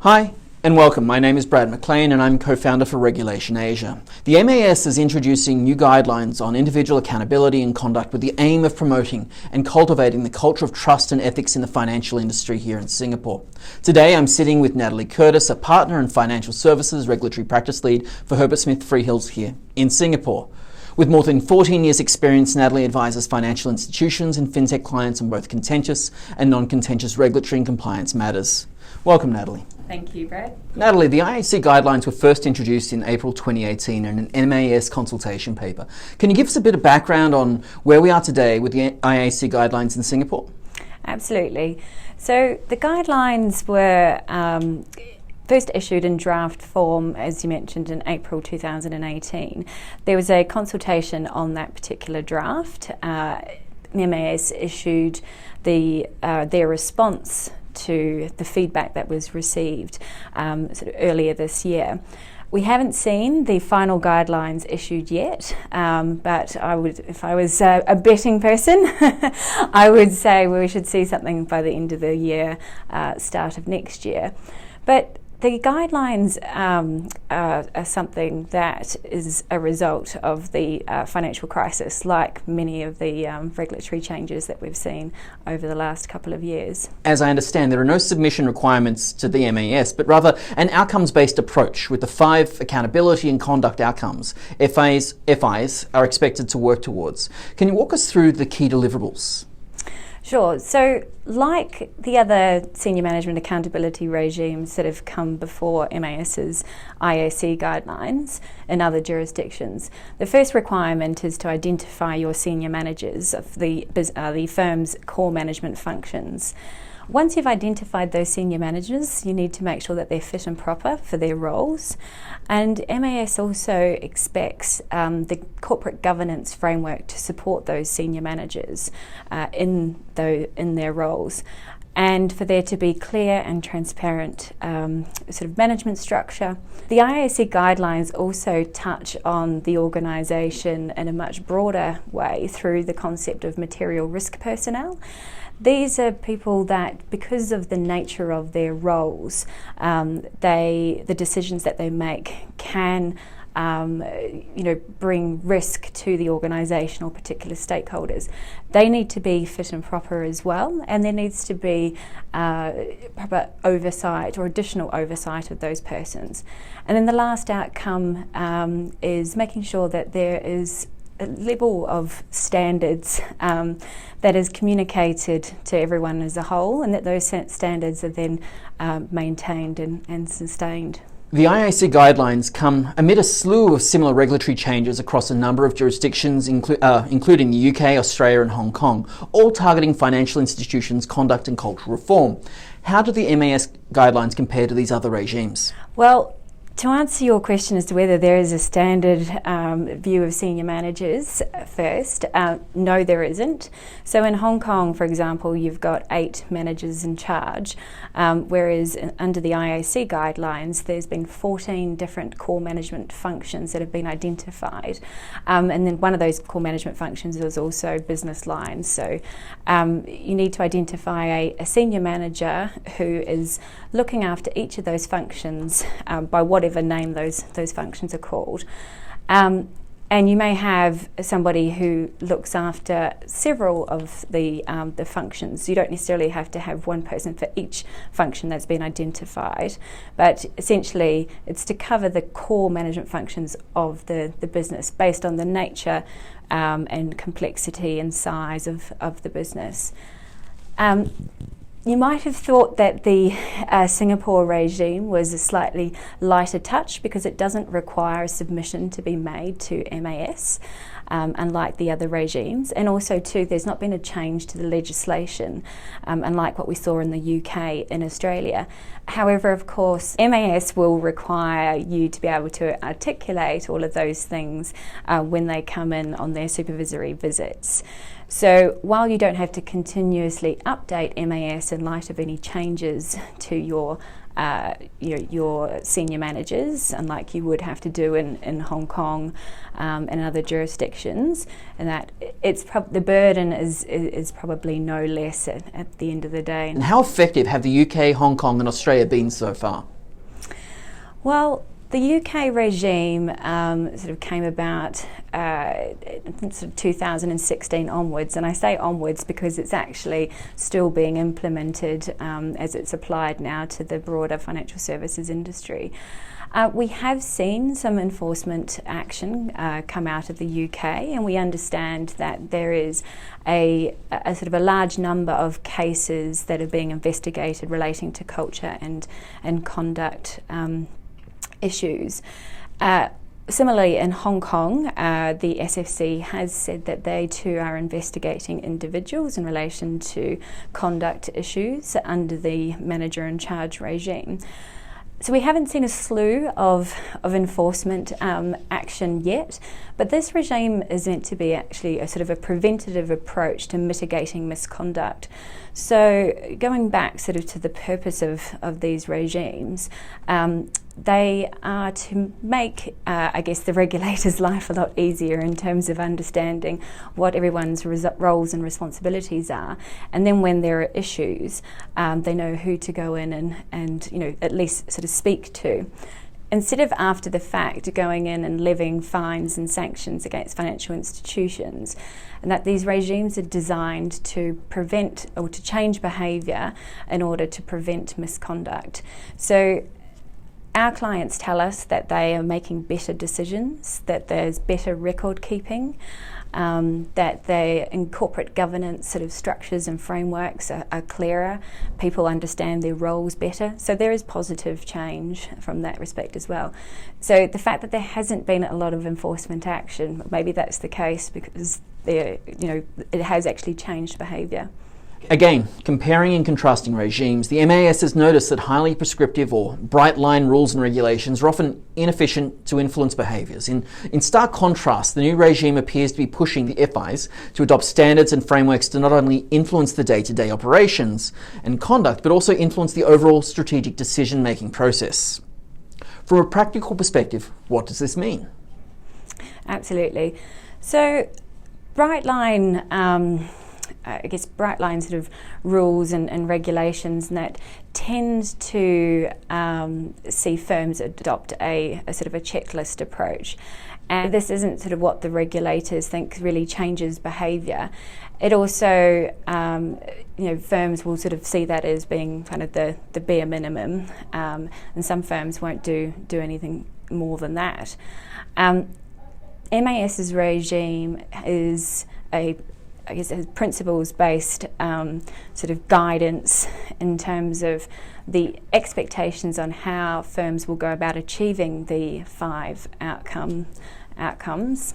Hi and welcome. My name is Brad Maclean and I'm co-founder for Regulation Asia. The MAS is introducing new guidelines on individual accountability and conduct with the aim of promoting and cultivating the culture of trust and ethics in the financial industry here in Singapore. Today I'm sitting with Natalie Curtis, a partner and financial services regulatory practice lead for Herbert Smith Freehills here in Singapore. With more than 14 years' experience, Natalie advises financial institutions and fintech clients on both contentious and non-contentious regulatory and compliance matters. Welcome, Natalie. Thank you, Brad. Natalie, the IAC guidelines were first introduced in April 2018 in an MAS consultation paper. Can you give us a bit of background on where we are today with the IAC guidelines in Singapore? Absolutely. So the guidelines were first issued in draft form, as you mentioned, in April 2018. There was a consultation on that particular draft. MAS issued their response to the feedback that was received sort of earlier this year. We haven't seen the final guidelines issued yet, but I would, if I was a betting person, I would say we should see something by the end of the year, start of next year. But the guidelines are something that is a result of the financial crisis, like many of the regulatory changes that we've seen over the last couple of years. As I understand, there are no submission requirements to the MAS, but rather an outcomes-based approach with the 5 accountability and conduct outcomes FIs are expected to work towards. Can you walk us through the key deliverables? Sure. So like the other senior management accountability regimes that have come before MAS's IAC guidelines in other jurisdictions, the first requirement is to identify your senior managers of the firm's core management functions. Once you've identified those senior managers, you need to make sure that they're fit and proper for their roles. And MAS also expects the corporate governance framework to support those senior managers in their roles, and for there to be clear and transparent sort of management structure. The IAC guidelines also touch on the organisation in a much broader way through the concept of material risk personnel. These are people that, because of the nature of their roles, the decisions that they make can bring risk to the organisation or particular stakeholders. They need to be fit and proper as well, and there needs to be proper oversight or additional oversight of those persons. And then the last outcome is making sure that there is a level of standards that is communicated to everyone as a whole, and that those standards are then maintained and sustained. The IAC guidelines come amid a slew of similar regulatory changes across a number of jurisdictions, including the UK, Australia and Hong Kong, all targeting financial institutions' conduct and cultural reform. How do the MAS guidelines compare to these other regimes? Well, to answer your question as to whether there is a standard view of senior managers first, no, there isn't. So in Hong Kong, for example, you've got 8 managers in charge, whereas under the IAC guidelines, there's been 14 different core management functions that have been identified. And then one of those core management functions is also business lines. So you need to identify a senior manager who is looking after each of those functions by whatever name those functions are called. And you may have somebody who looks after several of the functions. You don't necessarily have to have one person for each function that's been identified, but essentially it's to cover the core management functions of the business based on the nature and complexity and size of the business. You might have thought that the Singapore regime was a slightly lighter touch because it doesn't require a submission to be made to MAS, unlike the other regimes. And also too, there's not been a change to the legislation, unlike what we saw in the UK and Australia. However, of course, MAS will require you to be able to articulate all of those things when they come in on their supervisory visits. So while you don't have to continuously update MAS in light of any changes to your your senior managers, unlike you would have to do in Hong Kong and other jurisdictions, and that the burden is probably no less at the end of the day. And how effective have the UK, Hong Kong and Australia been so far? Well, the UK regime sort of came about sort of 2016 onwards, and I say onwards because it's actually still being implemented as it's applied now to the broader financial services industry. We have seen some enforcement action come out of the UK, and we understand that there is a sort of a large number of cases that are being investigated relating to culture and conduct issues. Similarly, in Hong Kong, the SFC has said that they too are investigating individuals in relation to conduct issues under the manager in charge regime. So we haven't seen a slew of enforcement action yet, but this regime is meant to be actually a sort of a preventative approach to mitigating misconduct. So going back sort of to the purpose of these regimes, they are to make, I guess, the regulator's life a lot easier in terms of understanding what everyone's roles and responsibilities are, and then when there are issues, they know who to go in and at least sort of speak to, instead of after the fact going in and levying fines and sanctions against financial institutions. And that these regimes are designed to prevent or to change behaviour in order to prevent misconduct. So our clients tell us that they are making better decisions, that there's better record keeping, that they in corporate governance sort of structures and frameworks are clearer, people understand their roles better. So there is positive change from that respect as well. So the fact that there hasn't been a lot of enforcement action, maybe that's the case because it has actually changed behaviour. Again, comparing and contrasting regimes, the MAS has noticed that highly prescriptive or bright line rules and regulations are often inefficient to influence behaviours. In stark contrast, the new regime appears to be pushing the FIs to adopt standards and frameworks to not only influence the day-to-day operations and conduct, but also influence the overall strategic decision-making process. From a practical perspective, what does this mean? Absolutely. So, bright line sort of rules and regulations that tend to see firms adopt a sort of a checklist approach. And this isn't sort of what the regulators think really changes behaviour. It also, firms will sort of see that as being kind of the bare minimum, and some firms won't do anything more than that. MAS's regime is a principles-based sort of guidance in terms of the expectations on how firms will go about achieving the 5 outcomes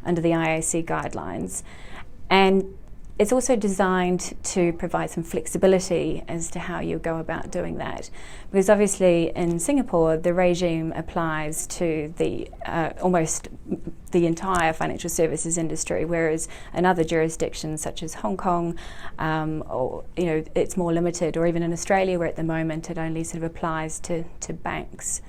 under the IAC guidelines. And it's also designed to provide some flexibility as to how you go about doing that. Because obviously in Singapore, the regime applies to the almost the entire financial services industry, whereas in other jurisdictions such as Hong Kong, it's more limited, or even in Australia where at the moment it only sort of applies to banks.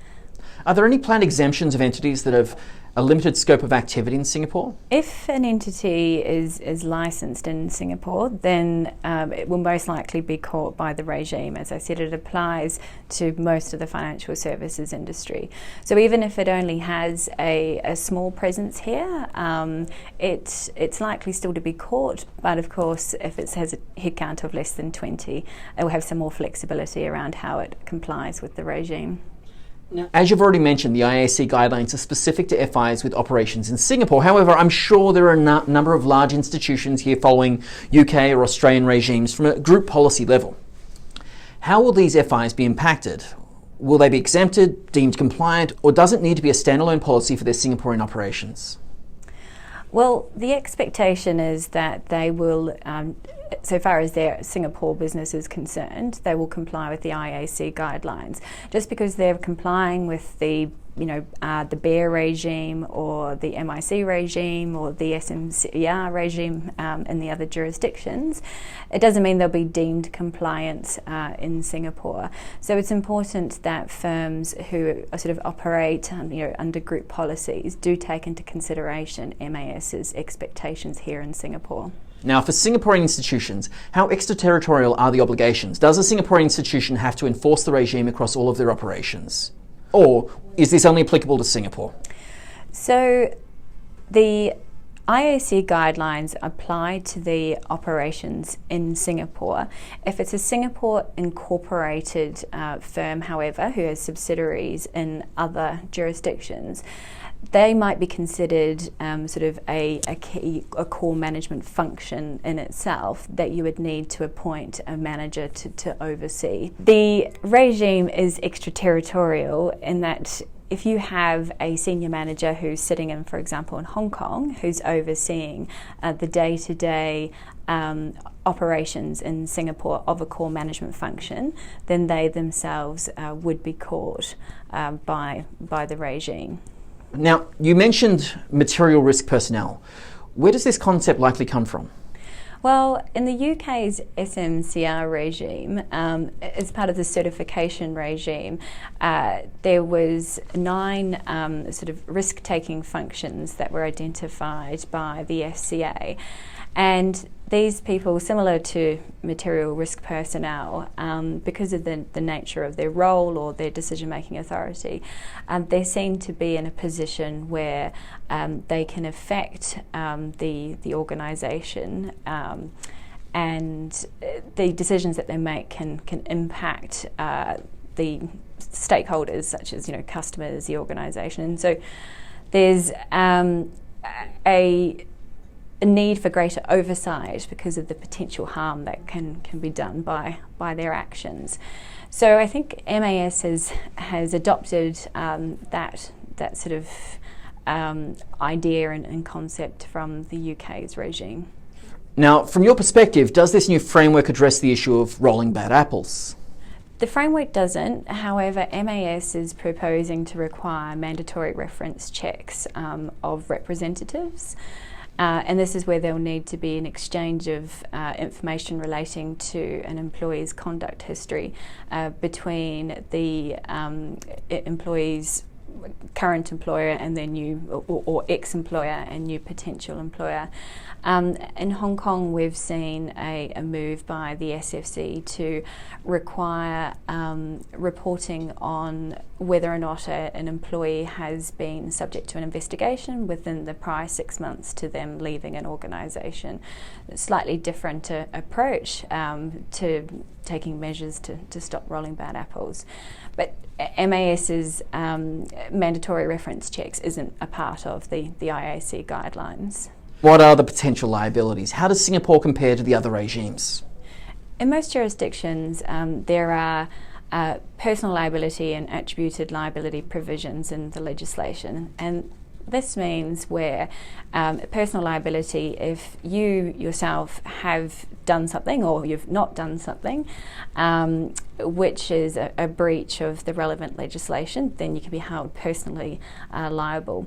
Are there any planned exemptions of entities that have a limited scope of activity in Singapore? If an entity is licensed in Singapore, then it will most likely be caught by the regime. As I said, it applies to most of the financial services industry. So even if it only has a small presence here, it's likely still to be caught. But of course, if it has a headcount of less than 20, it will have some more flexibility around how it complies with the regime. Now, as you've already mentioned, the IAC guidelines are specific to FIs with operations in Singapore. However, I'm sure there are a number of large institutions here following UK or Australian regimes from a group policy level. How will these FIs be impacted? Will they be exempted, deemed compliant, or does it need to be a standalone policy for their Singaporean operations? Well, the expectation is that they will, so far as their Singapore business is concerned, they will comply with the IAC guidelines. Just because they're complying with the the BEAR regime or the MIC regime or the SMCR regime in the other jurisdictions, it doesn't mean they'll be deemed compliant in Singapore. So it's important that firms who are sort of operate under group policies do take into consideration MAS's expectations here in Singapore. Now, for Singaporean institutions, how extraterritorial are the obligations? Does a Singaporean institution have to enforce the regime across all of their operations? Or is this only applicable to Singapore? So the IAC guidelines apply to the operations in Singapore. If it's a Singapore incorporated firm, however, who has subsidiaries in other jurisdictions, they might be considered sort of a core management function in itself that you would need to appoint a manager to oversee. The regime is extraterritorial in that if you have a senior manager who's sitting in, for example, in Hong Kong, who's overseeing the day-to-day operations in Singapore of a core management function, then they themselves would be caught by the regime. Now, you mentioned material risk personnel. Where does this concept likely come from? Well, in the UK's SMCR regime, as part of the certification regime, there was 9 sort of risk-taking functions that were identified by the FCA. And these people, similar to material risk personnel, because of the nature of their role or their decision-making authority, they're seen to be in a position where they can affect the organisation, and the decisions that they make can impact the stakeholders, such as customers, the organisation. And so there's a need for greater oversight because of the potential harm that can be done by their actions. So I think MAS has adopted that sort of idea and concept from the UK's regime. Now, from your perspective, does this new framework address the issue of rolling bad apples? The framework doesn't. However, MAS is proposing to require mandatory reference checks of representatives. And this is where there will need to be an exchange of information relating to an employee's conduct history between the employee's current employer and their new or ex-employer and new potential employer. In Hong Kong, we've seen a move by the SFC to require reporting on whether or not an employee has been subject to an investigation within the prior 6 months to them leaving an organisation. A slightly different approach to taking measures to stop rolling bad apples. But MAS's mandatory reference checks isn't a part of the IAC guidelines. What are the potential liabilities? How does Singapore compare to the other regimes? In most jurisdictions, there are personal liability and attributed liability provisions in the legislation, and this means where personal liability, if you yourself have done something or you've not done something which is a breach of the relevant legislation, then you can be held personally liable.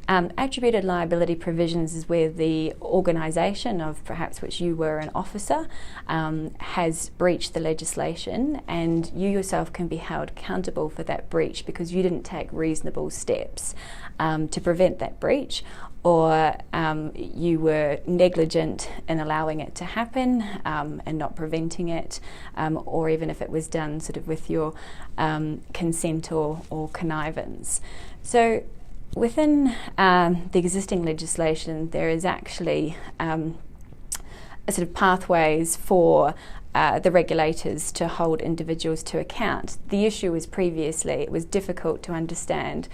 Attributed liability provisions is where the organisation of perhaps which you were an officer has breached the legislation, and you yourself can be held accountable for that breach because you didn't take reasonable steps to prevent that breach, or you were negligent in allowing it to happen and not preventing it, or even if it was done sort of with your consent or connivance. So within the existing legislation, there is actually a sort of pathways for the regulators to hold individuals to account. The issue was previously it was difficult to understand,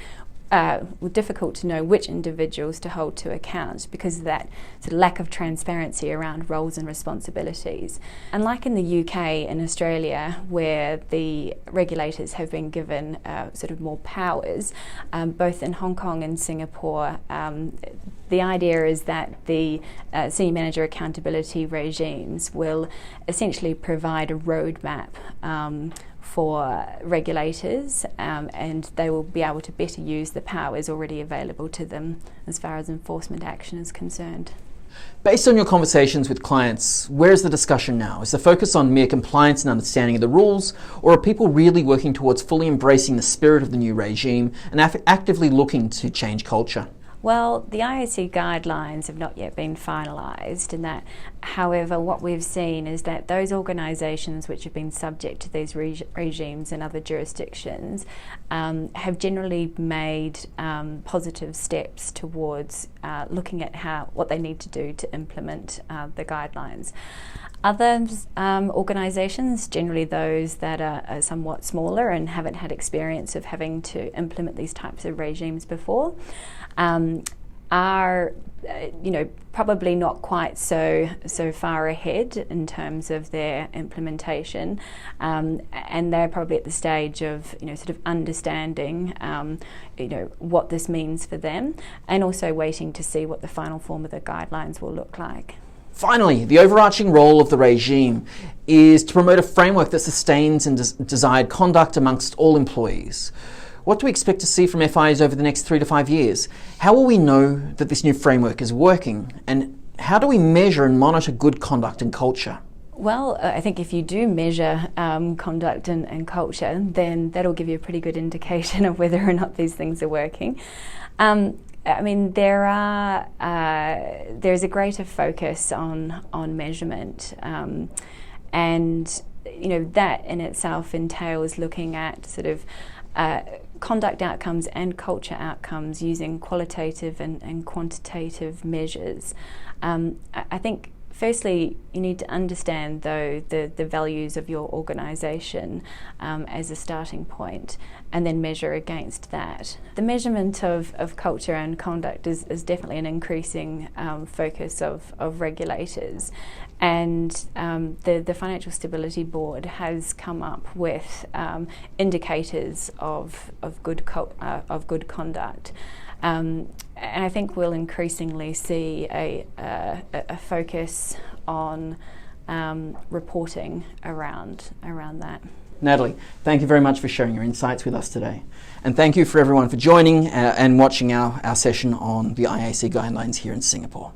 difficult to know which individuals to hold to account because of that sort of lack of transparency around roles and responsibilities. Unlike in the UK and Australia, where the regulators have been given sort of more powers, both in Hong Kong and Singapore, the idea is that the senior manager accountability regimes will essentially provide a roadmap for regulators, and they will be able to better use the powers already available to them as far as enforcement action is concerned. Based on your conversations with clients, where is the discussion now? Is the focus on mere compliance and understanding of the rules, or are people really working towards fully embracing the spirit of the new regime and actively looking to change culture? Well, the IAC guidelines have not yet been finalised, and that, however, what we've seen is that those organisations which have been subject to these regimes in other jurisdictions have generally made positive steps towards looking at what they need to do to implement the guidelines. Other organisations, generally those that are somewhat smaller and haven't had experience of having to implement these types of regimes before, are probably not quite so far ahead in terms of their implementation, and they're probably at the stage of sort of understanding what this means for them, and also waiting to see what the final form of the guidelines will look like. Finally, the overarching role of the regime is to promote a framework that sustains and desired conduct amongst all employees. What do we expect to see from FIs over the next 3 to 5 years? How will we know that this new framework is working? And how do we measure and monitor good conduct and culture? Well, I think if you do measure conduct and culture, then that'll give you a pretty good indication of whether or not these things are working. There's a greater focus on measurement, and that in itself entails looking at sort of conduct outcomes and culture outcomes using qualitative and quantitative measures. I think firstly, you need to understand, though, the values of your organisation as a starting point, and then measure against that. The measurement of culture and conduct is definitely an increasing focus of regulators, and the Financial Stability Board has come up with indicators of good conduct. And I think we'll increasingly see a focus on reporting around that. Natalie, thank you very much for sharing your insights with us today. And thank you for everyone for joining and watching our session on the IAC guidelines here in Singapore.